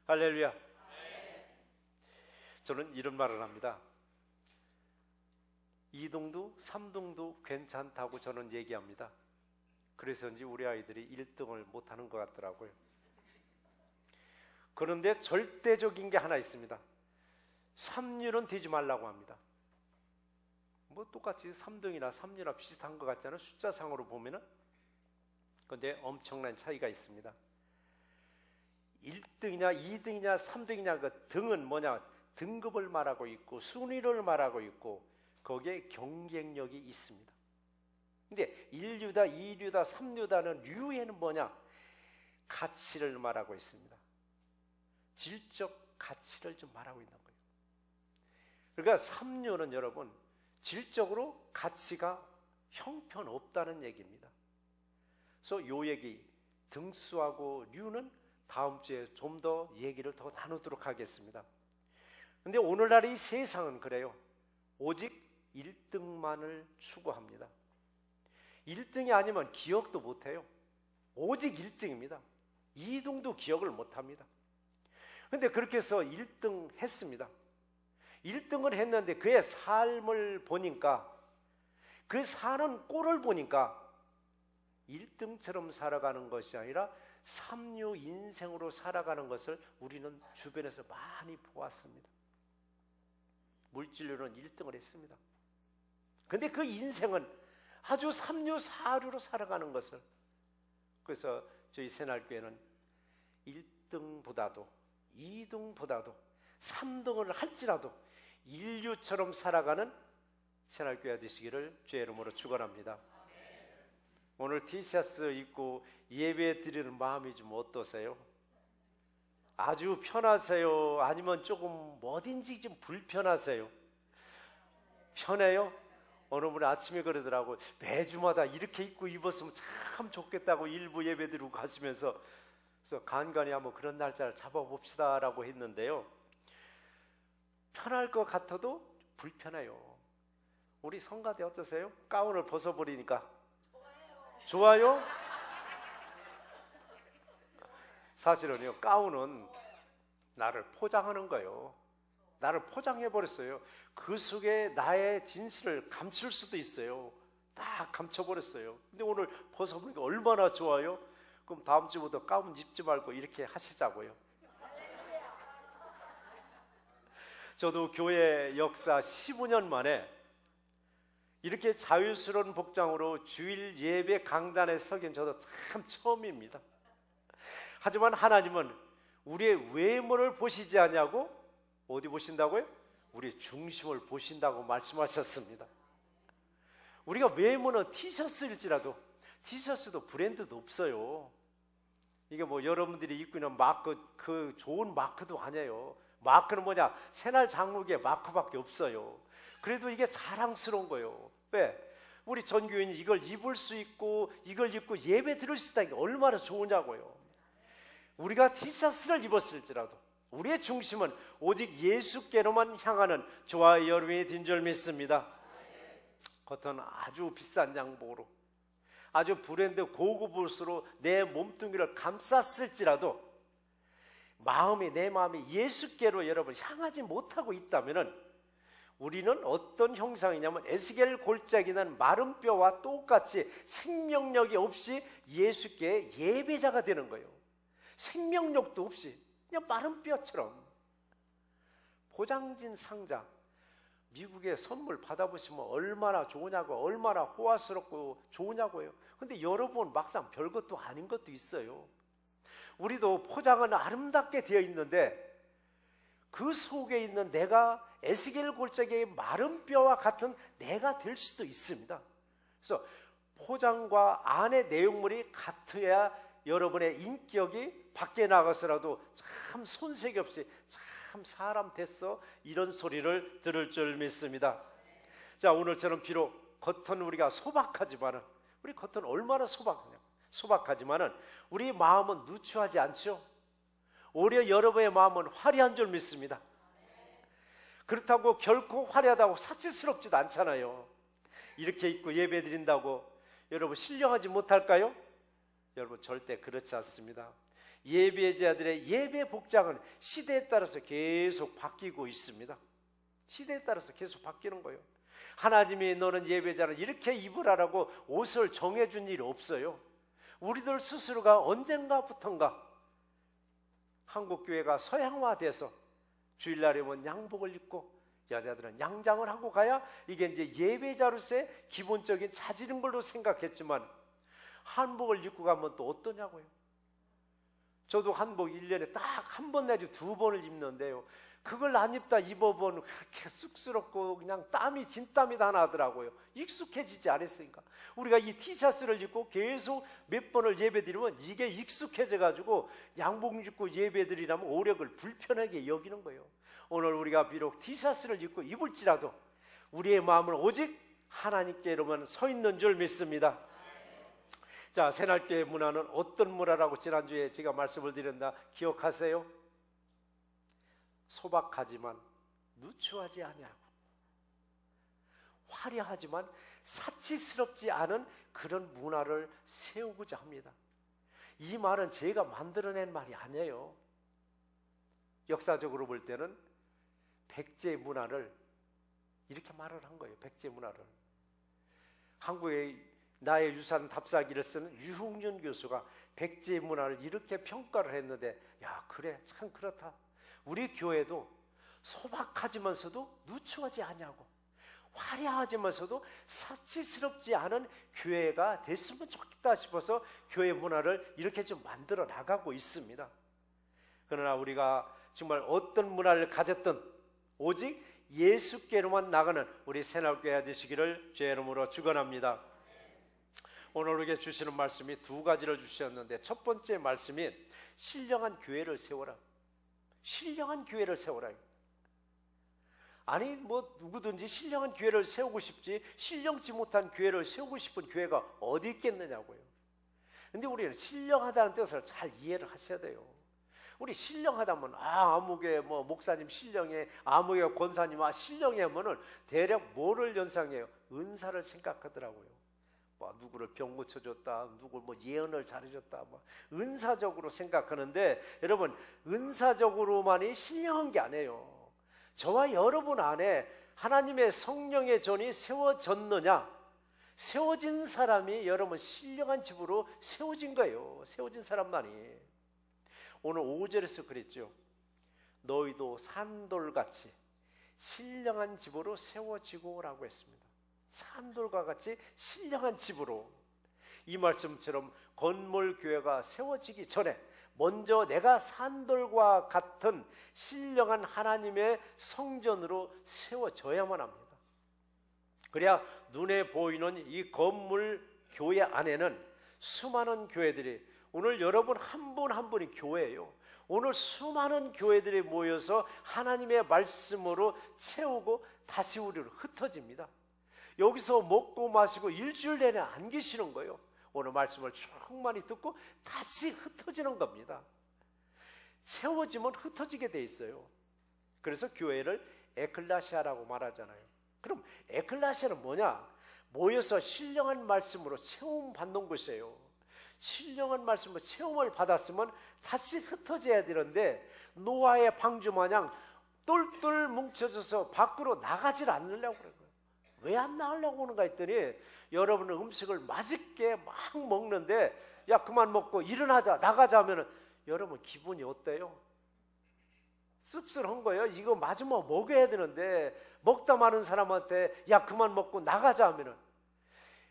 할렐루야. 저는 이런 말을 합니다. 2등도 3등도 괜찮다고 저는 얘기합니다. 그래서인지 우리 아이들이 1등을 못하는 것 같더라고요. 그런데 절대적인 게 하나 있습니다. 3류는 되지 말라고 합니다. 뭐 똑같이 3등이나 3류나 비슷한 것 같잖아요, 숫자상으로 보면은. 그런데 엄청난 차이가 있습니다. 1등이냐 2등이냐 3등이냐 그 등은 뭐냐, 등급을 말하고 있고 순위를 말하고 있고 거기에 경쟁력이 있습니다. 근데 1류다 2류다 3류다는 류에는 뭐냐, 가치를 말하고 있습니다. 질적 가치를 좀 말하고 있는 거예요. 그러니까 3류는 여러분 질적으로 가치가 형편없다는 얘기입니다. 그래서 요 얘기 등수하고 류는 다음 주에 좀 더 얘기를 더 나누도록 하겠습니다. 근데 오늘날 이 세상은 그래요. 오직 1등만을 추구합니다. 1등이 아니면 기억도 못해요. 오직 1등입니다. 2등도 기억을 못합니다. 근데 그렇게 해서 1등 했습니다. 1등을 했는데 그의 삶을 보니까, 그 사는 꼴을 보니까 1등처럼 살아가는 것이 아니라 3류 인생으로 살아가는 것을 우리는 주변에서 많이 보았습니다. 물질로는 1등을 했습니다. 근데 그 인생은 아주 3류 4류로 살아가는 것을, 그래서 저희 새날교회는 1등보다도 2등보다도 3등을 할지라도 1류처럼 살아가는 새날교회 되시기를 주의 이름으로 축원합니다. 오늘 티셔츠 입고 예배 드리는 마음이 좀 어떠세요? 아주 편하세요? 아니면 조금 어딘지 좀 불편하세요? 편해요? 어느 분이 아침에 그러더라고요. 매주마다 이렇게 입고 입었으면 참 좋겠다고 일부 예배 드리고 가시면서, 그래서 간간히 한번 그런 날짜를 잡아봅시다 라고 했는데요, 편할 것 같아도 불편해요. 우리 성가대 어떠세요? 가운을 벗어버리니까 좋아요? 사실은요, 가운은 나를 포장하는 거예요. 나를 포장해버렸어요. 그 속에 나의 진실을 감출 수도 있어요. 다 감춰버렸어요. 근데 오늘 벗어보니까 얼마나 좋아요? 그럼 다음 주부터 가운 입지 말고 이렇게 하시자고요. 저도 교회 역사 15년 만에 이렇게 자유스러운 복장으로 주일 예배 강단에 서긴 저도 참 처음입니다. 하지만 하나님은 우리의 외모를 보시지 않냐고, 어디 보신다고요? 우리의 중심을 보신다고 말씀하셨습니다. 우리가 외모는 티셔츠일지라도, 티셔츠도 브랜드도 없어요. 이게 뭐 여러분들이 입고 있는 마크, 그 좋은 마크도 아니에요. 마크는 뭐냐, 새날 장로교의 마크밖에 없어요. 그래도 이게 자랑스러운 거예요. 왜? 우리 전교인이 이걸 입을 수 있고 이걸 입고 예배 드릴 수 있다는 게 얼마나 좋으냐고요. 우리가 티셔츠를 입었을지라도 우리의 중심은 오직 예수께로만 향하는 저와 여러분이 된 줄 믿습니다. 겉은 아주 비싼 양복으로, 아주 브랜드 고급 옷으로 내 몸뚱이를 감쌌을지라도 내 마음이 예수께로 여러분 향하지 못하고 있다면은 우리는 어떤 형상이냐면 에스겔 골짜기 난 마른 뼈와 똑같이 생명력이 없이 예수께 예배자가 되는 거예요. 생명력도 없이 그냥 마른 뼈처럼. 포장진 상자, 미국에 선물 받아보시면 얼마나 좋으냐고, 얼마나 호화스럽고 좋으냐고요. 근데 여러분 막상 별것도 아닌 것도 있어요. 우리도 포장은 아름답게 되어 있는데 그 속에 있는 내가 에스겔 골짜기의 마른 뼈와 같은 내가 될 수도 있습니다. 그래서 포장과 안의 내용물이 같아야 여러분의 인격이 밖에 나가서라도 참 손색이 없이 참 사람 됐어, 이런 소리를 들을 줄 믿습니다. 자, 오늘처럼 비록 겉은 우리가 소박하지만은, 우리 겉은 얼마나 소박하지만은 우리 마음은 누추하지 않죠. 오히려 여러분의 마음은 화려한 줄 믿습니다. 그렇다고 결코 화려하다고 사치스럽지도 않잖아요. 이렇게 입고 예배 드린다고 여러분 신령하지 못할까요? 여러분 절대 그렇지 않습니다. 예배자들의 예배 복장은 시대에 따라서 계속 바뀌고 있습니다. 시대에 따라서 계속 바뀌는 거예요. 하나님이 너는 예배자는 이렇게 입으라라고 옷을 정해준 일이 없어요. 우리들 스스로가 언젠가부턴가 한국교회가 서양화돼서 주일날이면 양복을 입고 여자들은 양장을 하고 가야 이게 이제 예배자로서의 기본적인 자질인 걸로 생각했지만 한복을 입고 가면 또 어떠냐고요. 저도 한복 1년에 딱 한 번 내지 2번을 입는데요, 그걸 안 입다 입어보면 그렇게 쑥스럽고 그냥 땀이 진땀이 다 나더라고요. 익숙해지지 않았으니까. 우리가 이 티셔츠를 입고 계속 몇 번을 예배드리면 이게 익숙해져가지고 양복 입고 예배드리라면 오력을 불편하게 여기는 거예요. 오늘 우리가 비록 티셔츠를 입고 입을지라도 우리의 마음은 오직 하나님께로만 서 있는 줄 믿습니다. 자, 새날교회 문화는 어떤 문화라고 지난주에 제가 말씀을 드렸나 기억하세요? 소박하지만 누추하지 아니하고 화려하지만 사치스럽지 않은 그런 문화를 세우고자 합니다. 이 말은 제가 만들어낸 말이 아니에요. 역사적으로 볼 때는 백제 문화를 이렇게 말을 한 거예요. 백제 문화를. 한국의 나의 유산 답사기를 쓰는 유흥윤 교수가 백제 문화를 이렇게 평가를 했는데, 야, 그래, 참 그렇다. 우리 교회도 소박하지만서도 누추하지 아니하고 화려하지만서도 사치스럽지 않은 교회가 됐으면 좋겠다 싶어서 교회 문화를 이렇게 좀 만들어 나가고 있습니다. 그러나 우리가 정말 어떤 문화를 가졌든 오직 예수께로만 나가는 우리 새날교회 되시기를 주의 이름으로 축원합니다. 오늘 우리에게 주시는 말씀이 2가지를 주셨는데, 첫 번째 말씀이 신령한 교회를 세워라. 신령한 교회를 세워라. 아니 뭐 누구든지 신령한 교회를 세우고 싶지 신령치 못한 교회를 세우고 싶은 교회가 어디 있겠느냐고요. 근데 우리는 신령하다는 뜻을 잘 이해를 하셔야 돼요. 우리 신령하다면 아무개 뭐 목사님 신령해, 아무개 권사님 신령해 하면은 대략 뭐를 연상해요? 은사를 생각하더라고요. 누구를 병 고쳐줬다, 누구 뭐 예언을 잘해줬다, 뭐 은사적으로 생각하는데, 여러분 은사적으로만이 신령한 게 아니에요. 저와 여러분 안에 하나님의 성령의 전이 세워졌느냐, 세워진 사람이 여러분 신령한 집으로 세워진 거예요. 세워진 사람만이. 오늘 5절에서 그랬죠. 너희도 산돌같이 신령한 집으로 세워지고 라고 했습니다. 산돌과 같이 신령한 집으로. 이 말씀처럼 건물 교회가 세워지기 전에 먼저 내가 산돌과 같은 신령한 하나님의 성전으로 세워져야만 합니다. 그래야 눈에 보이는 이 건물 교회 안에는 수많은 교회들이, 오늘 여러분 한 분 한 분이 교회예요. 오늘 수많은 교회들이 모여서 하나님의 말씀으로 채우고 다시 우리로 흩어집니다. 여기서 먹고 마시고 일주일 내내 안 계시는 거예요. 오늘 말씀을 충만히 듣고 다시 흩어지는 겁니다. 채워지면 흩어지게 돼 있어요. 그래서 교회를 에클레시아라고 말하잖아요. 그럼 에클레시아는 뭐냐? 모여서 신령한 말씀으로 체험 받는 곳이에요. 신령한 말씀으로 체험을 받았으면 다시 흩어져야 되는데, 노아의 방주 마냥 똘똘 뭉쳐져서 밖으로 나가질 않으려고 그래요. 왜 안 나가려고 하는가 했더니, 여러분은 음식을 맛있게 막 먹는데 야 그만 먹고 일어나자 나가자 하면은 여러분 기분이 어때요? 씁쓸한 거예요. 이거 마지막 먹어야 되는데 먹다 마는 사람한테 야 그만 먹고 나가자 하면은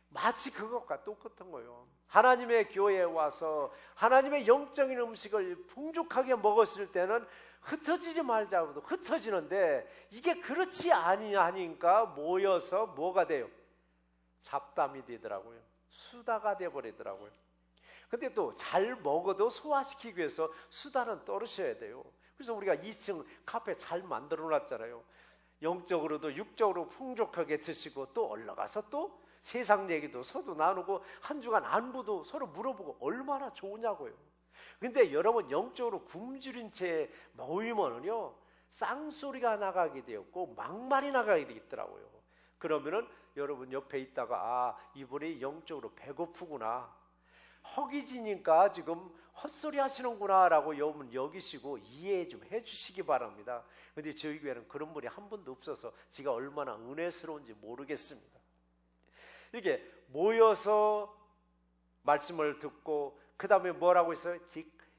마치 그것과 똑같은 거예요. 하나님의 교회에 와서 하나님의 영적인 음식을 풍족하게 먹었을 때는 흩어지지 말자고도 흩어지는데, 이게 그렇지 아니니까 모여서 뭐가 돼요? 잡담이 되더라고요. 수다가 돼버리더라고요. 근데 또 잘 먹어도 소화시키기 위해서 수다는 떨으셔야 돼요. 그래서 우리가 2층 카페 잘 만들어 놨잖아요. 영적으로도 육적으로 풍족하게 드시고 또 올라가서 또 세상 얘기도 서로 나누고 한 주간 안부도 서로 물어보고 얼마나 좋으냐고요. 근데 여러분 영적으로 굶주린 채 모이면은요 쌍소리가 나가게 되었고 막말이 나가게 되더라고요. 그러면은 여러분 옆에 있다가 이분이 영적으로 배고프구나, 허기지니까 지금 헛소리 하시는구나라고 여러분 여기시고 이해 좀 해주시기 바랍니다. 그런데 저희 교회는 그런 분이 한 분도 없어서 제가 얼마나 은혜스러운지 모르겠습니다. 이렇게 모여서 말씀을 듣고 그 다음에 뭐라고 있어요?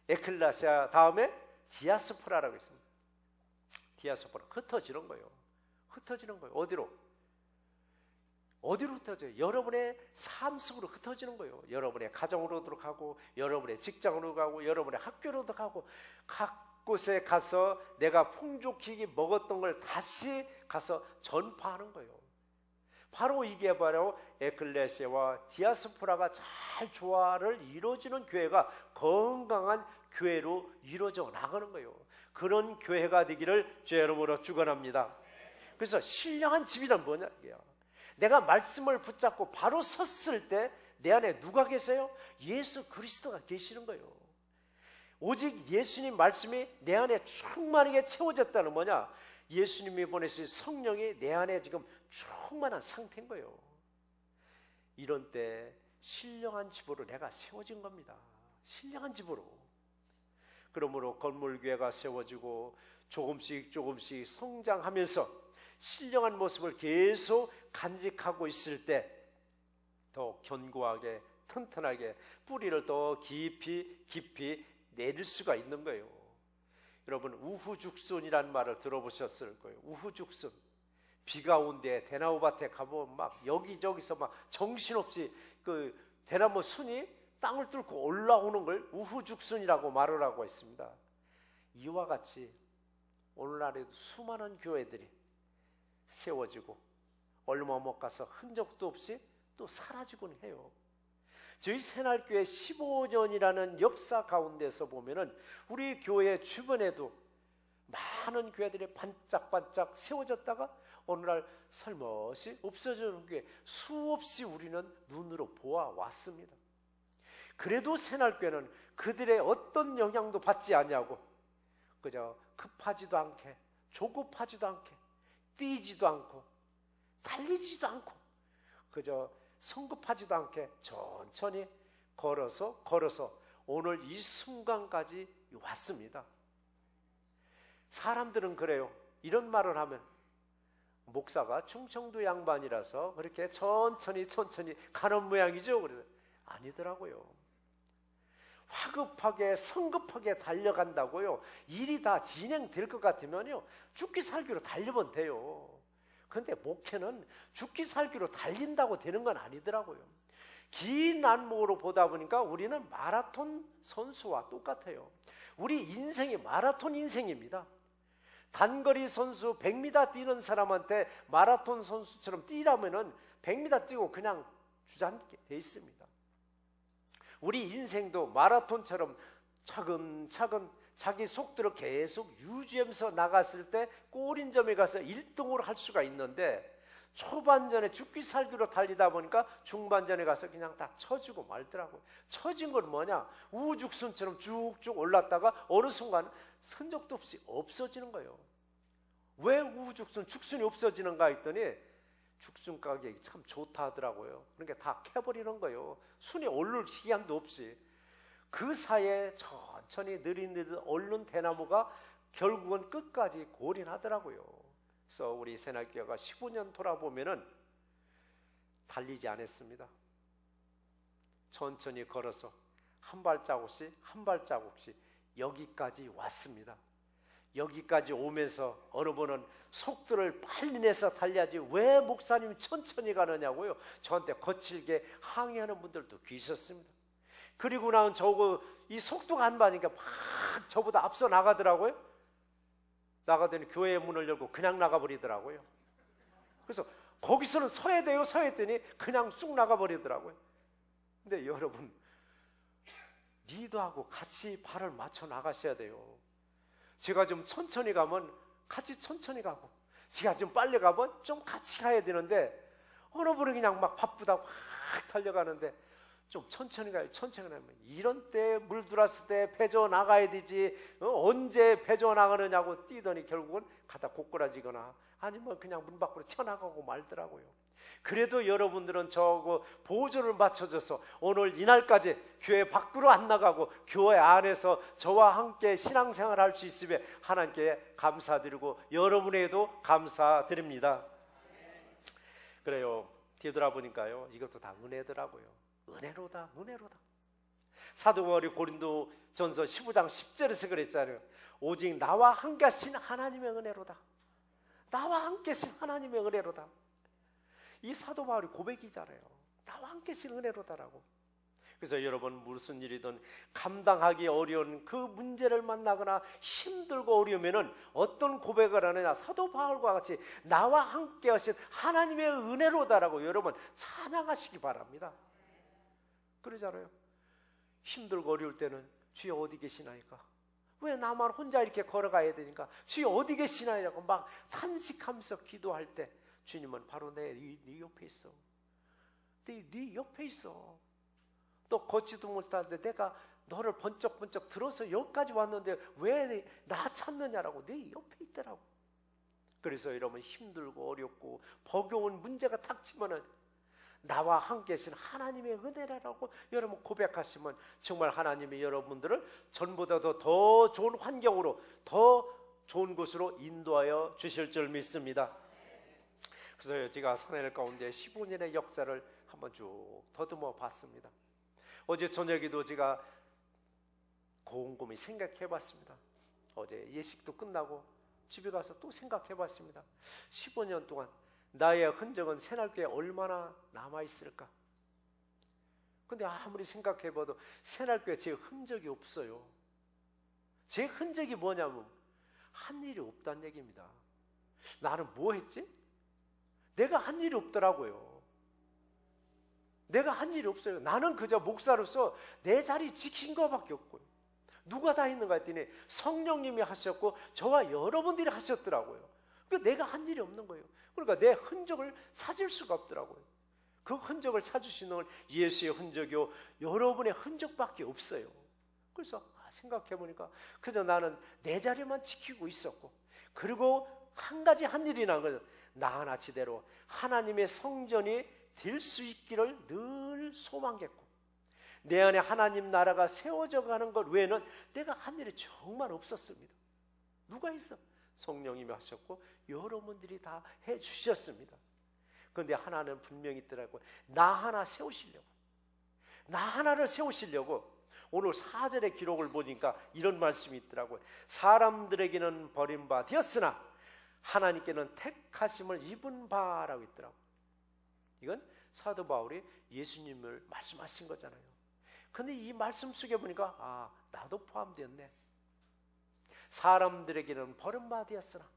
에클레시아 다음에 디아스포라라고 있습니다. 디아스포라, 흩어지는 거예요. 흩어지는 거예요. 어디로 흩어져요? 여러분의 삶 속으로 흩어지는 거예요. 여러분의 가정으로도 가고, 여러분의 직장으로 가고, 여러분의 학교로도 가고, 각 곳에 가서 내가 풍족히 먹었던 걸 다시 가서 전파하는 거예요. 바로 이게 바로 에클레시아와 디아스포라가 잘 조화를 이루어지는 교회가 건강한 교회로 이루어져 나가는 거예요. 그런 교회가 되기를 주의 이름으로 축원합니다. 그래서 신령한 집이란 뭐냐? 내가 말씀을 붙잡고 바로 섰을 때 내 안에 누가 계세요? 예수 그리스도가 계시는 거예요. 오직 예수님 말씀이 내 안에 충만하게 채워졌다는 뭐냐? 예수님이 보내신 성령이 내 안에 지금 충만한 상태인 거예요. 이런 때 신령한 집으로 내가 세워진 겁니다. 신령한 집으로. 그러므로 건물교회가 세워지고 조금씩 성장하면서 신령한 모습을 계속 간직하고 있을 때 더 견고하게 튼튼하게 뿌리를 더 깊이 내릴 수가 있는 거예요. 여러분 우후죽순이라는 말을 들어보셨을 거예요. 우후죽순. 비가 온데 대나무 밭에 가보면 막 여기저기서 막 정신없이 그 대나무 순이 땅을 뚫고 올라오는 걸 우후죽순이라고 말을 하고 있습니다. 이와 같이 오늘날에도 수많은 교회들이 세워지고 얼마 못 가서 흔적도 없이 또 사라지곤 해요. 저희 새날교회 15년이라는 역사 가운데서 보면은 우리 교회 주변에도 많은 교회들이 반짝반짝 세워졌다가 오늘날 살며시 없어지는 교회 수없이 우리는 눈으로 보아왔습니다. 그래도 새날교회는 그들의 어떤 영향도 받지 않냐고 그저 급하지도 않게 조급하지도 않게 뛰지도 않고 달리지도 않고 그저 성급하지도 않게 천천히 걸어서 오늘 이 순간까지 왔습니다. 사람들은 그래요. 이런 말을 하면 목사가 충청도 양반이라서 그렇게 천천히 가는 모양이죠. 그래서 아니더라고요. 화급하게 성급하게 달려간다고요. 일이 다 진행될 것 같으면요 죽기 살기로 달리면 돼요. 그런데 목회는 죽기 살기로 달린다고 되는 건 아니더라고요. 긴 안목으로 보다 보니까 우리는 마라톤 선수와 똑같아요. 우리 인생이 마라톤 인생입니다. 단거리 선수 100m 뛰는 사람한테 마라톤 선수처럼 뛰라면은 100m 뛰고 그냥 주저앉게 돼 있습니다. 우리 인생도 마라톤처럼 차근차근 자기 속도를 계속 유지하면서 나갔을 때 골인점에 가서 1등으로 할 수가 있는데 초반전에 죽기 살기로 달리다 보니까 중반전에 가서 그냥 다 처지고 말더라고요. 처진 건 뭐냐? 우후죽순처럼 쭉쭉 올랐다가 어느 순간 흔적도 없이 없어지는 거예요. 왜 죽순이 없어지는가 했더니 죽순 가격이 참 좋다 하더라고요. 그러니까 다 캐버리는 거예요. 순이 오를 시간도 없이. 그 사이에 천천히 느릿느릿 오른 대나무가 결국은 끝까지 골인하더라고요. 그래서 우리 새날교회가 15년 돌아보면은 달리지 않았습니다. 천천히 걸어서 한 발자국씩 여기까지 왔습니다. 여기까지 오면서 어느 분은 속도를 빨리 내서 달려야지 왜 목사님이 천천히 가느냐고요. 저한테 거칠게 항의하는 분들도 계셨습니다. 그리고 나면 이 속도가 안 맞으니까 막 저보다 앞서 나가더라고요. 나가더니 교회의 문을 열고 그냥 나가버리더라고요. 그래서 거기서는 서야 돼요. 서했더니 그냥 쑥 나가버리더라고요. 근데 여러분 리더하고 같이 발을 맞춰 나가셔야 돼요. 제가 좀 천천히 가면 같이 천천히 가고 제가 좀 빨리 가면 좀 같이 가야 되는데 어느 분은 그냥 막 바쁘다고 확 달려가는데 좀 천천히 가요. 천천히 가면 이런 때 물 들어왔을 때 패져 나가야 되지. 언제 패져 나가느냐고 뛰더니 결국은 가다 고꾸라지거나 아니면 그냥 문 밖으로 튀어나가고 말더라고요. 그래도 여러분들은 저거 보조를 맞춰줘서 오늘 이날까지 교회 밖으로 안 나가고 교회 안에서 저와 함께 신앙생활 할 수 있으며 하나님께 감사드리고 여러분에게도 감사드립니다. 그래요. 뒤돌아보니까요, 이것도 다 은혜더라고요. 은혜로다, 은혜로다. 사도 바울이 고린도전서 15장 10절에서 그랬잖아요. 오직 나와 함께 하신 하나님의 은혜로다. 나와 함께 하신 하나님의 은혜로다. 이 사도 바울이 고백이잖아요. 나와 함께 하신 은혜로다라고. 그래서 여러분 무슨 일이든 감당하기 어려운 그 문제를 만나거나 힘들고 어려우면은 어떤 고백을 하느냐, 사도 바울과 같이 나와 함께 하신 하나님의 은혜로다라고 여러분 찬양하시기 바랍니다. 그러잖아요. 힘들고 어려울 때는 주여 어디 계시나이까? 왜 나만 혼자 이렇게 걸어가야 되니까? 주여 어디 계시나이라고 막 탄식하면서 기도할 때 주님은 바로 네 옆에 있어. 네 옆에 있어. 또 걷지도 못하는데 내가 너를 번쩍번쩍 들어서 여기까지 왔는데 왜 나 찾느냐라고 네 옆에 있더라고. 그래서 여러분 힘들고 어렵고 버거운 문제가 닥치면은 나와 함께 계신 하나님의 은혜라고 여러분 고백하시면 정말 하나님이 여러분들을 전보다도 더 좋은 환경으로 더 좋은 곳으로 인도하여 주실 줄 믿습니다. 그래서 제가 산하엘 가운데 15년의 역사를 한번 쭉 더듬어 봤습니다. 어제 저녁에도 제가 곰곰이 생각해 봤습니다. 어제 예식도 끝나고 집에 가서 또 생각해 봤습니다. 15년 동안 나의 흔적은 새날교회에 얼마나 남아있을까? 근데 아무리 생각해봐도 새날교회에 제 흔적이 없어요. 제 흔적이 뭐냐면 한 일이 없다는 얘기입니다. 나는 뭐 했지? 내가 한 일이 없더라고요. 내가 한 일이 없어요. 나는 그저 목사로서 내 자리 지킨 것밖에 없고요. 누가 다 했는가 했더니 성령님이 하셨고 저와 여러분들이 하셨더라고요. 그러니까 내가 한 일이 없는 거예요. 그러니까 내 흔적을 찾을 수가 없더라고요. 그 흔적을 찾으시는 건 예수의 흔적이요 여러분의 흔적밖에 없어요. 그래서 생각해보니까 그저 나는 내 자리만 지키고 있었고, 그리고 한 가지 한 일이 난 거죠. 나 하나치대로 하나님의 성전이 될 수 있기를 늘 소망했고, 내 안에 하나님 나라가 세워져 가는 것 외에는 내가 한 일이 정말 없었습니다. 누가 있어? 성령님이 하셨고 여러분들이 다 해주셨습니다. 그런데 하나는 분명히 있더라고요. 나 하나 세우시려고, 나 하나를 세우시려고 오늘 4절의 기록을 보니까 이런 말씀이 있더라고요. 사람들에게는 버린 바 되었으나 하나님께는 택하심을 입은 바라고 있더라고요. 이건 사도 바울이 예수님을 말씀하신 거잖아요. 근데 이 말씀 속에 보니까 나도 포함되었네. 사람들에게는 버림받았으나,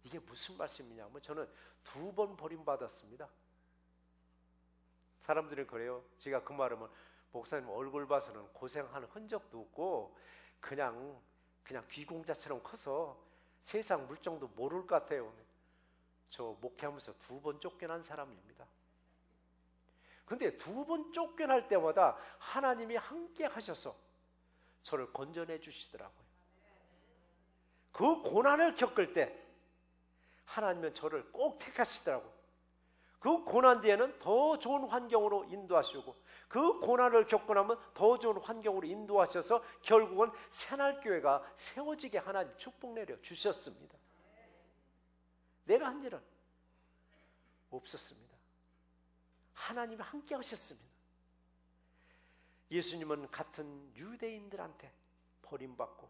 이게 무슨 말씀이냐면 저는 2번 버림받았습니다. 사람들이 그래요. 제가 그 말하면 목사님 얼굴 봐서는 고생하는 흔적도 없고 그냥 귀공자처럼 커서 세상 물정도 모를 것 같아요. 저 목회하면서 2번 쫓겨난 사람입니다. 근데 2번 쫓겨날 때마다 하나님이 함께 하셔서 저를 건져내 주시더라고요. 그 고난을 겪을 때 하나님은 저를 꼭 택하시더라고요. 그 고난 뒤에는 더 좋은 환경으로 인도하시고, 그 고난을 겪고 나면 더 좋은 환경으로 인도하셔서 결국은 새날교회가 세워지게 하나님 축복 내려 주셨습니다. 내가 한 일은 없었습니다. 하나님이 함께 하셨습니다. 예수님은 같은 유대인들한테 버림받고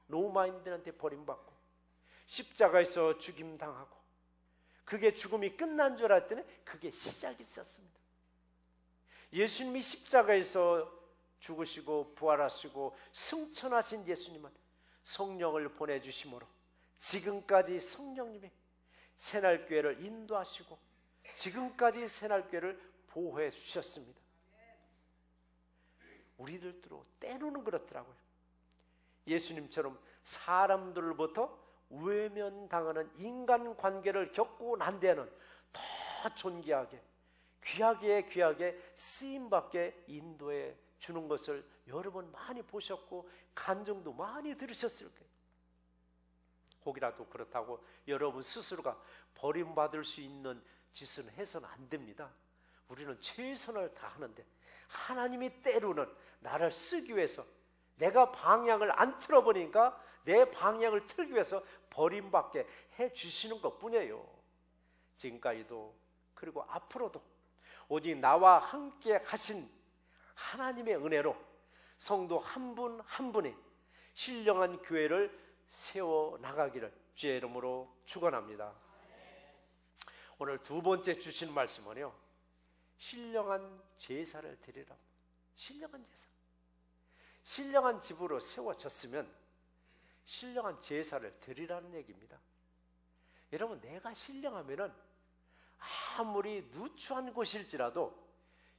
로마인들한테 버림받고 십자가에서 죽임당하고, 그게 죽음이 끝난 줄 알았더니 그게 시작이 있었습니다. 예수님이 십자가에서 죽으시고 부활하시고 승천하신 예수님은 성령을 보내주심으로 지금까지 성령님이 새날교회를 인도하시고 지금까지 새날교회를 보호해 주셨습니다. 우리들도 때로는 그렇더라고요. 예수님처럼 사람들로부터 외면당하는 인간관계를 겪고 난 데는 더 존귀하게 귀하게 쓰임받게 인도해 주는 것을 여러분 많이 보셨고 간증도 많이 들으셨을 거예요. 혹이라도 그렇다고 여러분 스스로가 버림받을 수 있는 짓은 해서는 안 됩니다. 우리는 최선을 다하는데 하나님이 때로는 나를 쓰기 위해서 내가 방향을 안 틀어보니까 내 방향을 틀기 위해서 버림받게 해주시는 것뿐이에요. 지금까지도 그리고 앞으로도 오직 나와 함께 하신 하나님의 은혜로 성도 한 분 한 분이 신령한 교회를 세워나가기를 주의 이름으로 축원합니다. 오늘 두 번째 주신 말씀은요, 신령한 제사를 드리라. 신령한 제사. 신령한 집으로 세워졌으면 신령한 제사를 드리라는 얘기입니다. 여러분, 내가 신령하면은 아무리 누추한 곳일지라도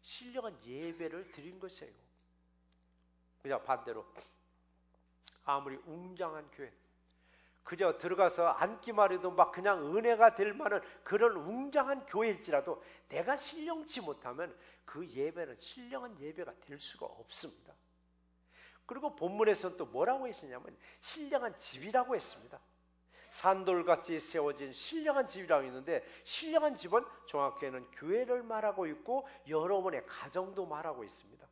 신령한 예배를 드린 것이에요. 그냥 반대로 아무리 웅장한 교회, 그저 들어가서 앉기만 해도 막 그냥 은혜가 될 만한 그런 웅장한 교회일지라도 내가 신령치 못하면 그 예배는 신령한 예배가 될 수가 없습니다. 그리고 본문에서는 또 뭐라고 했었냐면 신령한 집이라고 했습니다. 산돌같이 세워진 신령한 집이라고 했는데, 신령한 집은 정확히는 교회를 말하고 있고 여러분의 가정도 말하고 있습니다.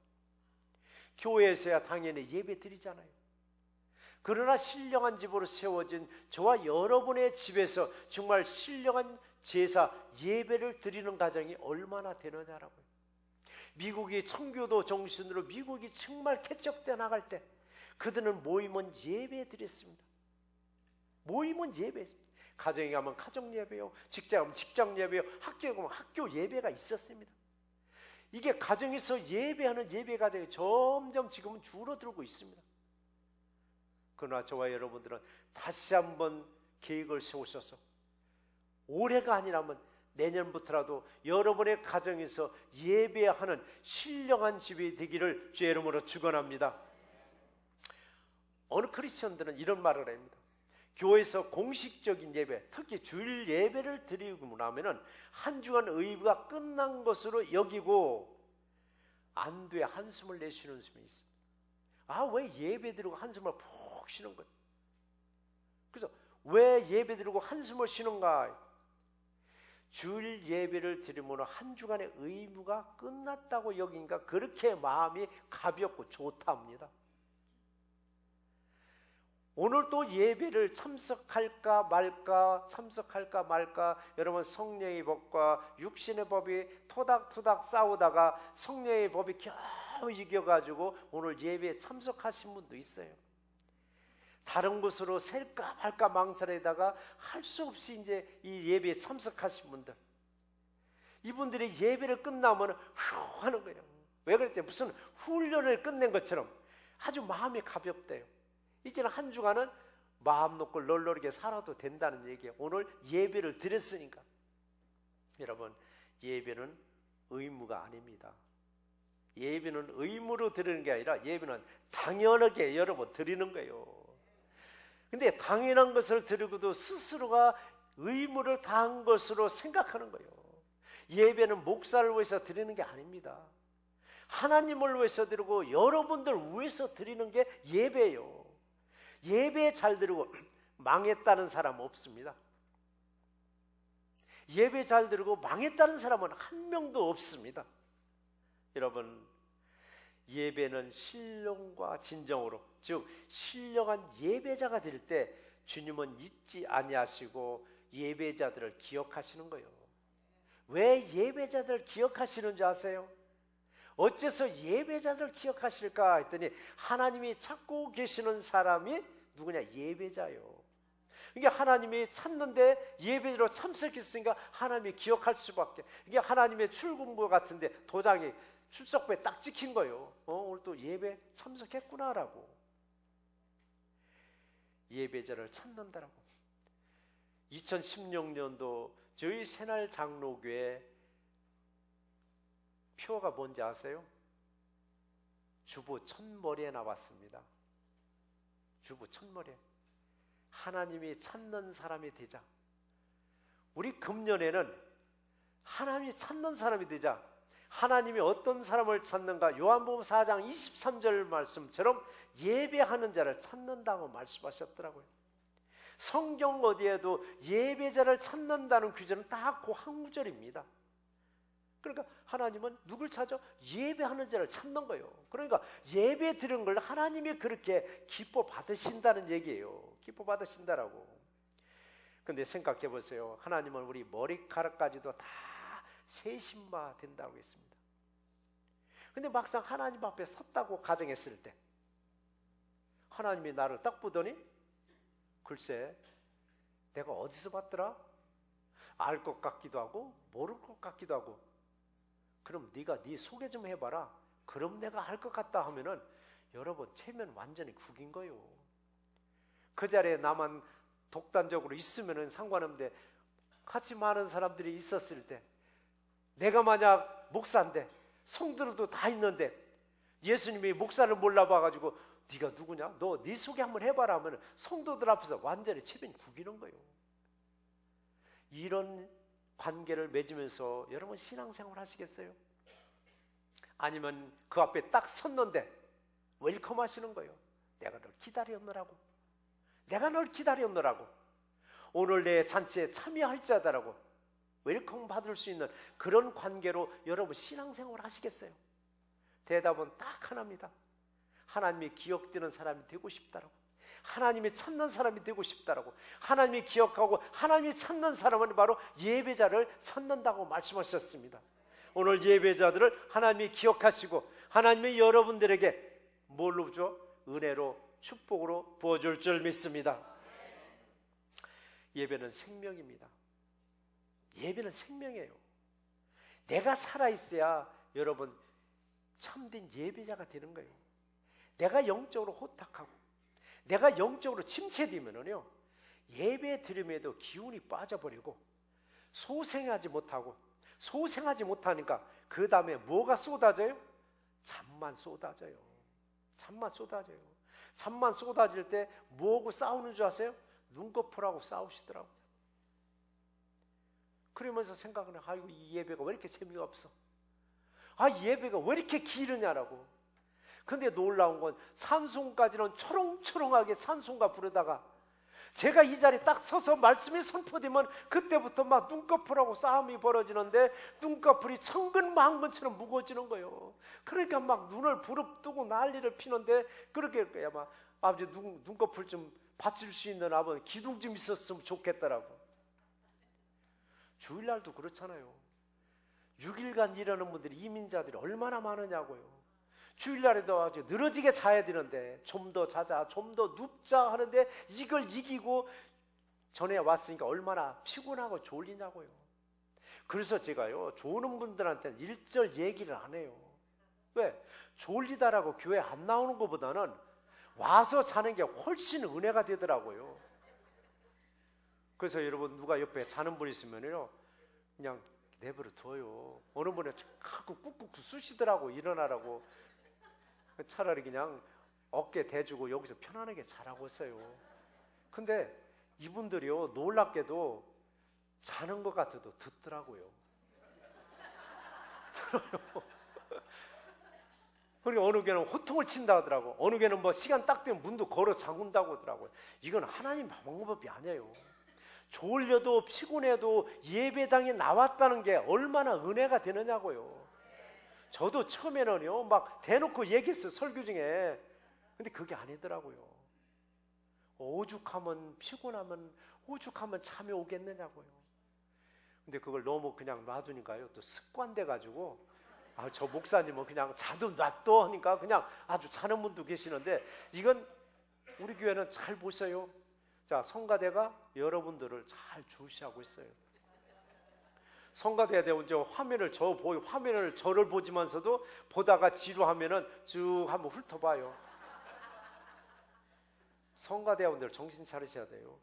교회에서야 당연히 예배 드리잖아요. 그러나 신령한 집으로 세워진 저와 여러분의 집에서 정말 신령한 제사 예배를 드리는 가정이 얼마나 되느냐라고요. 미국이 청교도 정신으로 미국이 정말 개척돼 나갈 때 그들은 모이면 예배 드렸습니다. 모이면 예배했습니다. 가정에 가면 가정 예배요, 직장에 가면 직장 예배요, 학교에 가면 학교 예배가 있었습니다. 이게 가정에서 예배하는 예배 가정이 점점 지금은 줄어들고 있습니다. 그러나 저와 여러분들은 다시 한번 계획을 세우셔서 올해가 아니라면 내년부터라도 여러분의 가정에서 예배하는 신령한 집이 되기를 주의 이름으로 축원합니다. 어느 크리스천들은 이런 말을 합니다. 교회에서 공식적인 예배, 특히 주일 예배를 드리고 나면은 한 주간 의무가 끝난 것으로 여기고 안도의 한숨을 내쉬는 분이 있습니다. 아, 왜 예배 드리고 한숨을 푹 쉬는 거예요? 그래서 왜 예배 드리고 한숨을 쉬는가? 주일 예배를 드리면 한 주간의 의무가 끝났다고 여기니까 그렇게 마음이 가볍고 좋답니다. 오늘 또 예배를 참석할까 말까 여러분, 성령의 법과 육신의 법이 토닥토닥 싸우다가 성령의 법이 겨우 이겨가지고 오늘 예배에 참석하신 분도 있어요. 다른 곳으로 셀까 말까 망설이다가 할 수 없이 이제 이 예배에 참석하신 분들, 이분들이 예배를 끝나면 후 하는 거예요. 왜 그랬대? 무슨 훈련을 끝낸 것처럼 아주 마음이 가볍대요. 이제는 한 주간은 마음 놓고 널널하게 살아도 된다는 얘기예요. 오늘 예배를 드렸으니까. 여러분, 예배는 의무가 아닙니다. 예배는 의무로 드리는 게 아니라 예배는 당연하게 여러분 드리는 거예요. 근데 당연한 것을 드리고도 스스로가 의무를 다한 것으로 생각하는 거예요. 예배는 목사를 위해서 드리는 게 아닙니다. 하나님을 위해서 드리고 여러분들 위해서 드리는 게 예배예요. 예배 잘 드리고 망했다는 사람 없습니다. 예배 잘 드리고 망했다는 사람은 한 명도 없습니다. 여러분, 예배는 신령과 진정으로, 즉 신령한 예배자가 될 때 주님은 잊지 아니하시고 예배자들을 기억하시는 거예요. 왜 예배자들을 기억하시는 줄 아세요? 어째서 예배자들 기억하실까 했더니 하나님이 찾고 계시는 사람이 누구냐? 예배자요. 이게 하나님이 찾는데 예배로 참석했으니까 하나님이 기억할 수밖에. 이게 하나님의 출근부 같은데 도장이 출석부에 딱 찍힌 거예요. 오늘 또 예배 참석했구나라고. 예배자를 찾는다라고. 2016년도 저희 새날 장로교회 표가 뭔지 아세요? 주보 첫머리에 나왔습니다. 주보 첫머리에. 하나님이 찾는 사람이 되자. 우리 금년에는 하나님이 찾는 사람이 되자. 하나님이 어떤 사람을 찾는가? 요한복음 4장 23절 말씀처럼 예배하는 자를 찾는다고 말씀하셨더라고요. 성경 어디에도 예배자를 찾는다는 규정은 다 그 한 구절입니다. 그러니까 하나님은 누굴 찾아? 예배하는 자를 찾는 거예요. 그러니까 예배 드리는 걸 하나님이 그렇게 기뻐 받으신다는 얘기예요. 기뻐 받으신다라고. 근데 생각해 보세요. 하나님은 우리 머리카락까지도 다 세신 바 된다고 했습니다. 근데 막상 하나님 앞에 섰다고 가정했을 때 하나님이 나를 딱 보더니 글쎄 내가 어디서 봤더라? 알 것 같기도 하고 모를 것 같기도 하고. 그럼 네가 네 소개 좀 해봐라. 그럼 내가 알 것 같다 하면은 여러분 체면 완전히 구긴 거예요. 그 자리에 나만 독단적으로 있으면은 상관없는데 같이 많은 사람들이 있었을 때 내가 만약 목사인데 성도들도 다 있는데 예수님이 목사를 몰라봐가지고 네가 누구냐? 너 네 소개 한번 해봐라 하면 성도들 앞에서 완전히 체면이 구기는 거예요. 이런 관계를 맺으면서 여러분 신앙생활 하시겠어요? 아니면 그 앞에 딱 섰는데 웰컴 하시는 거예요. 내가 널 기다렸노라고. 내가 널 기다렸노라고. 오늘 내 잔치에 참여할 자다라고 웰컴 받을 수 있는 그런 관계로 여러분 신앙생활 하시겠어요? 대답은 딱 하나입니다. 하나님이 기억되는 사람이 되고 싶다라고. 하나님이 찾는 사람이 되고 싶다라고. 하나님이 기억하고 하나님이 찾는 사람은 바로 예배자를 찾는다고 말씀하셨습니다. 오늘 예배자들을 하나님이 기억하시고 하나님이 여러분들에게 뭘로 줘? 은혜로 축복으로 부어줄 줄 믿습니다. 예배는 생명입니다. 예배는 생명이에요. 내가 살아있어야 여러분 참된 예배자가 되는 거예요. 내가 영적으로 호탁하고 내가 영적으로 침체되면은요 예배 드림에도 기운이 빠져버리고 소생하지 못하니까 그 다음에 뭐가 쏟아져요? 잠만 쏟아져요. 잠만 쏟아져요. 잠만 쏟아질 때 뭐하고 싸우는 줄 아세요? 눈꺼풀하고 싸우시더라고요. 그러면서 생각은 해요. 아이고 이 예배가 왜 이렇게 재미가 없어? 아 예배가 왜 이렇게 길으냐라고. 근데 놀라운 건 찬송까지는 초롱초롱하게 찬송가 부르다가 제가 이 자리에 딱 서서 말씀이 선포되면 그때부터 막 눈꺼풀하고 싸움이 벌어지는데 눈꺼풀이 천근만근처럼 무거워지는 거예요. 그러니까 막 눈을 부릅뜨고 난리를 피는데 그렇게 막 아버지 눈꺼풀 좀 받칠 수 있는 아버지 기둥 좀 있었으면 좋겠다라고. 주일날도 그렇잖아요. 6일간 일하는 분들이 이민자들이 얼마나 많으냐고요. 주일날에도 아주 늘어지게 자야 되는데 좀 더 자자, 좀 더 눕자 하는데 이걸 이기고 전에 왔으니까 얼마나 피곤하고 졸리냐고요. 그래서 제가요 조는 분들한테는 일절 얘기를 안 해요. 왜? 졸리다라고 교회 안 나오는 것보다는 와서 자는 게 훨씬 은혜가 되더라고요. 그래서 여러분 누가 옆에 자는 분 있으면요 그냥 내버려 둬요. 어느 분은 자꾸 꾹꾹 쑤시더라고 일어나라고. 차라리 그냥 어깨 대주고 여기서 편안하게 자라고 했어요. 근데 이분들이요 놀랍게도 자는 것 같아도 듣더라고요. 그리고 어느 개는 호통을 친다 하더라고. 어느 개는 뭐 시간 딱 되면 문도 걸어 잠근다고 하더라고요. 이건 하나님 방법이 아니에요. 졸려도 피곤해도 예배당에 나왔다는 게 얼마나 은혜가 되느냐고요. 저도 처음에는요 막 대놓고 얘기했어요 설교 중에. 근데 그게 아니더라고요. 오죽하면 피곤하면 오죽하면 잠이 오겠느냐고요. 근데 그걸 너무 그냥 놔두니까요 또 습관돼 가지고 저 목사님은 그냥 자도 놔둬 하니까 그냥 아주 자는 분도 계시는데 이건 우리 교회는 잘 보세요. 자 성가대가 여러분들을 잘 주시하고 있어요. 성가대야 되고 이제 화면을 저를 보지만서도 보다가 지루하면은 쭉 한번 훑어봐요. 성가대원들 정신 차리셔야 돼요.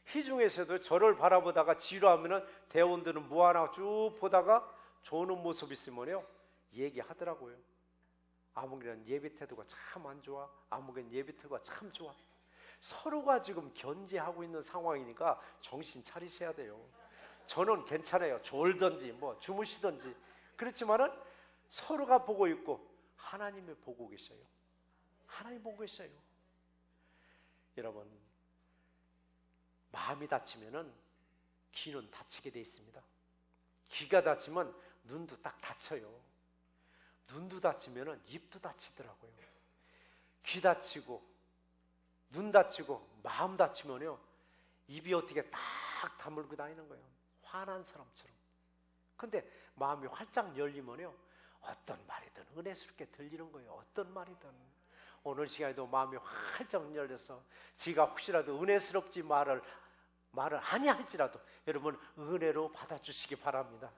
희중에서도 저를 바라보다가 지루하면은 대원들은 뭐 하나 쭉 보다가 조는 모습 있으면요 얘기하더라고요. 아무개는 예배 태도가 참 안 좋아. 아무개는 예배 태도가 참 좋아. 서로가 지금 견제하고 있는 상황이니까 정신 차리셔야 돼요. 저는 괜찮아요. 졸든지 뭐 주무시든지. 그렇지만은 서로가 보고 있고 하나님이 보고 계셔요. 하나님 보고 계셔요. 여러분, 마음이 다치면은 귀는 다치게 돼 있습니다. 귀가 다치면 눈도 딱 다쳐요. 눈도 다치면은 입도 다치더라고요. 귀 다치고 눈 다치고 마음 다치면요, 입이 어떻게 딱 다물고 다니는 거예요. 화난 사람처럼. 근데 마음이 활짝 열리면요, 어떤 말이든 은혜스럽게 들리는 거예요. 어떤 말이든. 오늘 시간에도 마음이 활짝 열려서 지가 혹시라도 은혜스럽지 말을 아니할지라도 여러분 은혜로 받아주시기 바랍니다.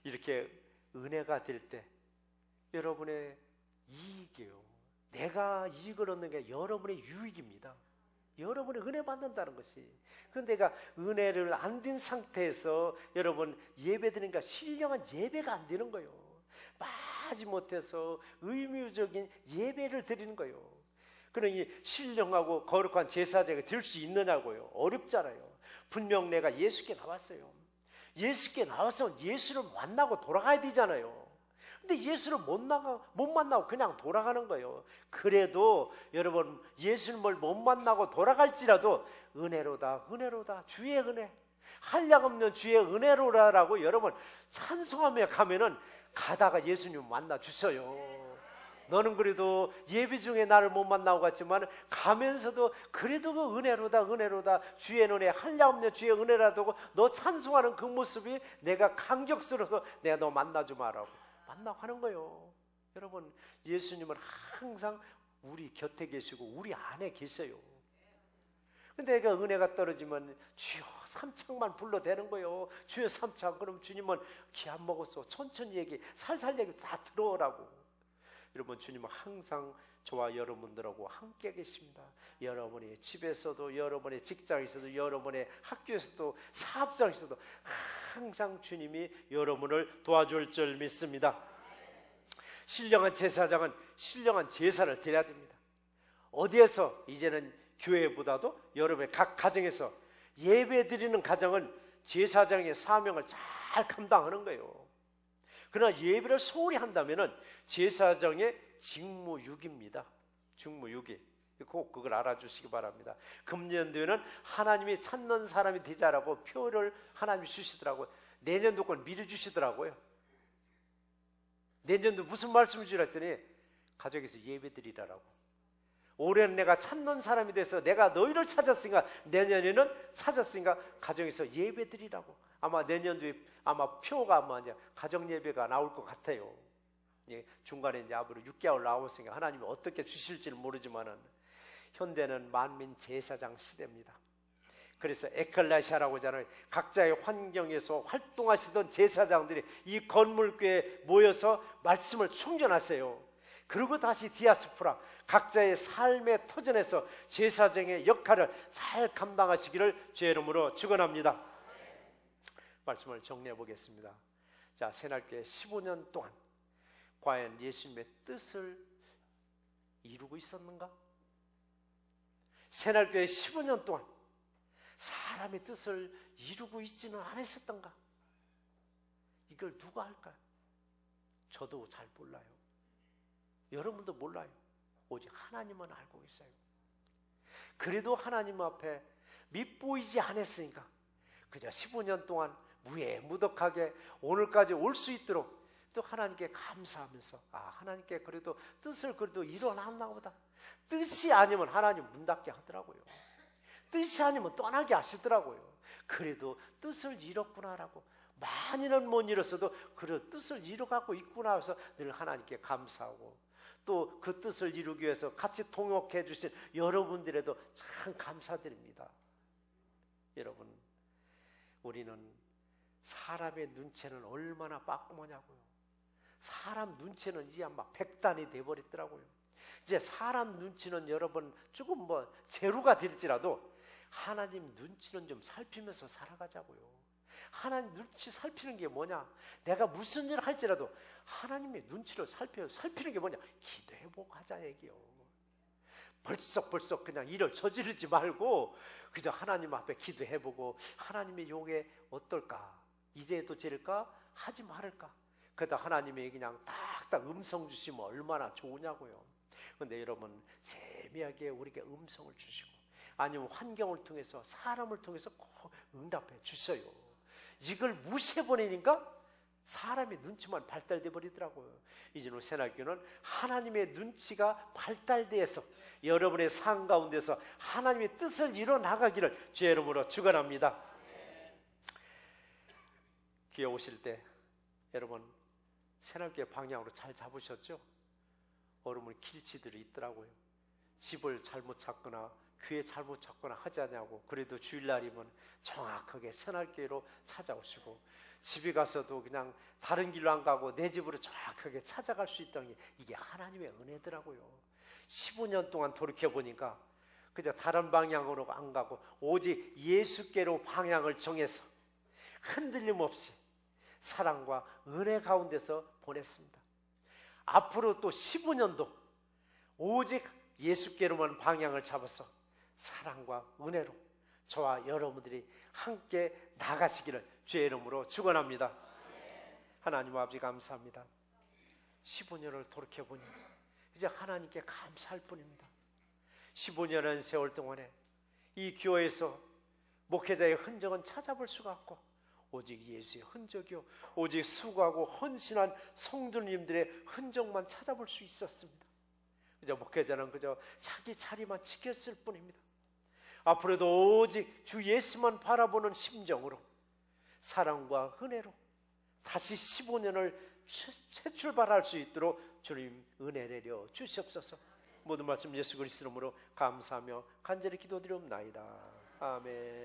이렇게 은혜가 될 때 여러분의 이익이에요. 내가 이익을 얻는 게 여러분의 유익입니다. 여러분이 은혜 받는다는 것이. 그런데 내가 은혜를 안 된 상태에서 여러분 예배 드리니까 신령한 예배가 안 되는 거예요. 마지못해서 의무적인 예배를 드리는 거예요. 그러니 신령하고 거룩한 제사장이 될 수 있느냐고요. 어렵잖아요. 분명 내가 예수께 나왔어요. 예수께 나와서 예수를 만나고 돌아가야 되잖아요. 근데 예수를 못 만나고 그냥 돌아가는 거예요. 그래도 여러분 예수님을 못 만나고 돌아갈지라도 은혜로다, 은혜로다, 주의 은혜, 한량없는 주의 은혜로라라고 여러분 찬송하며 가면은 가다가 예수님 만나 주셔요. 너는 그래도 예배 중에 나를 못 만나고 갔지만 가면서도 그래도 그 은혜로다, 은혜로다, 주의 은혜, 한량없는 주의 은혜라도 너 찬송하는 그 모습이 내가 감격스러워서 내가 너 만나주마라고 만나고 하는 거예요. 여러분, 예수님은 항상 우리 곁에 계시고 우리 안에 계셔요. 근데 내가 은혜가 떨어지면 주여 삼창만 불러대는 거예요. 주여 삼창. 그럼 주님은 기 안 먹었어. 천천히 얘기, 살살 얘기 다 들어오라고. 여러분, 주님은 항상 저와 여러분들하고 함께 계십니다. 여러분의 집에서도, 여러분의 직장에서도, 여러분의 학교에서도, 사업장에서도 항상 주님이 여러분을 도와줄 줄 믿습니다. 신령한 제사장은 신령한 제사를 드려야 됩니다. 어디에서? 이제는 교회보다도 여러분의 각 가정에서 예배 드리는 가정은 제사장의 사명을 잘 감당하는 거예요. 그러나 예배를 소홀히 한다면 제사장의 직무유기입니다. 직무유기. 꼭 그걸 알아주시기 바랍니다. 금년도에는 하나님이 찾는 사람이 되자라고 표를 하나님이 주시더라고요. 내년도 걸 미리 주시더라고요. 내년도 무슨 말씀을 주라 했더니 가족에서 예배 드리라라고. 올해는 내가 찾는 사람이 돼서 내가 너희를 찾았으니까 내년에는 찾았으니까 가정에서 예배 드리라고. 아마 내년도에 아마 표가 아마 이제 가정 예배가 나올 것 같아요. 중간에 이제 앞으로 6개월 나왔으니까 하나님이 어떻게 주실지는 모르지만은 현대는 만민 제사장 시대입니다. 그래서 에클레시아라고 하잖아요. 각자의 환경에서 활동하시던 제사장들이 이 건물교회에 모여서 말씀을 충전하세요. 그리고 다시 디아스포라, 각자의 삶의 터전에서 제사장의 역할을 잘 감당하시기를 주의 이름으로 축원합니다. 말씀을 정리해 보겠습니다. 자, 새날교회 15년 동안 과연 예수님의 뜻을 이루고 있었는가? 새날교회 15년 동안 사람의 뜻을 이루고 있지는 않았었던가? 이걸 누가 할까요? 저도 잘 몰라요. 여러분도 몰라요. 오직 하나님은 알고 계세요. 그래도 하나님 앞에 밉보이지 않았으니까 그저 15년 동안 무해무덕하게 오늘까지 올 수 있도록 또 하나님께 감사하면서 하나님께 그래도 뜻을 그래도 이뤄놨나 보다. 뜻이 아니면 하나님 문 닫게 하더라고요. 뜻이 아니면 떠나게 하시더라고요. 그래도 뜻을 이뤘구나라고. 많이는 못 이뤘어도 그래 뜻을 이뤄가고 있구나 해서 늘 하나님께 감사하고 또 그 뜻을 이루기 위해서 같이 통역해 주신 여러분들에도 참 감사드립니다. 여러분, 우리는 사람의 눈치는 얼마나 빠끔하냐고요. 사람 눈치는 이제 막 백단이 돼버렸더라고요. 이제 사람 눈치는 여러분 조금 뭐 제로가 될지라도 하나님 눈치는 좀 살피면서 살아가자고요. 하나님 눈치 살피는 게 뭐냐? 내가 무슨 일을 할지라도 하나님의 눈치를 살피는 게 뭐냐? 기도해보고 하자 얘기요. 벌썩 그냥 일을 저지르지 말고 그저 하나님 앞에 기도해보고 하나님의 용에 어떨까? 이래도 될까? 하지 말을까? 그러다 하나님이 그냥 딱딱 음성 주시면 얼마나 좋으냐고요. 그런데 여러분 세미하게 우리에게 음성을 주시고 아니면 환경을 통해서 사람을 통해서 꼭 응답해 주셔요. 이걸 무시해버리니까 사람의 눈치만 발달돼 버리더라고요. 이제는 새날교는 하나님의 눈치가 발달돼서 여러분의 삶 가운데서 하나님의 뜻을 이뤄나가기를 주의 이름으로 축원합니다. 귀에 오실 때 여러분 새날교의 방향으로 잘 잡으셨죠? 여러분 길치들이 있더라고요. 집을 잘못 찾거나 교회 잘못 찾거나 하지 않냐고. 그래도 주일날이면 정확하게 새날교회로 찾아오시고 집에 가서도 그냥 다른 길로 안 가고 내 집으로 정확하게 찾아갈 수 있다는 게 이게 하나님의 은혜더라고요. 15년 동안 돌이켜보니까 그저 다른 방향으로 안 가고 오직 예수께로 방향을 정해서 흔들림 없이 사랑과 은혜 가운데서 보냈습니다. 앞으로 또 15년도 오직 예수께로만 방향을 잡아서 사랑과 은혜로 저와 여러분들이 함께 나가시기를 주의 이름으로 축원합니다. 하나님 아버지 감사합니다. 15년을 돌이켜보니 이제 하나님께 감사할 뿐입니다. 15년의 세월 동안에 이 교회에서 목회자의 흔적은 찾아볼 수가 없고 오직 예수의 흔적이요 오직 수고하고 헌신한 성도님들의 흔적만 찾아볼 수 있었습니다. 그저 목회자는 그저 자기 자리만 지켰을 뿐입니다. 앞으로도 오직 주 예수만 바라보는 심정으로 사랑과 은혜로 다시 15년을 새출발할 수 있도록 주님 은혜 내려 주시옵소서. 모든 말씀 예수 그리스도 이름으로 감사하며 간절히 기도드리옵나이다. 아멘.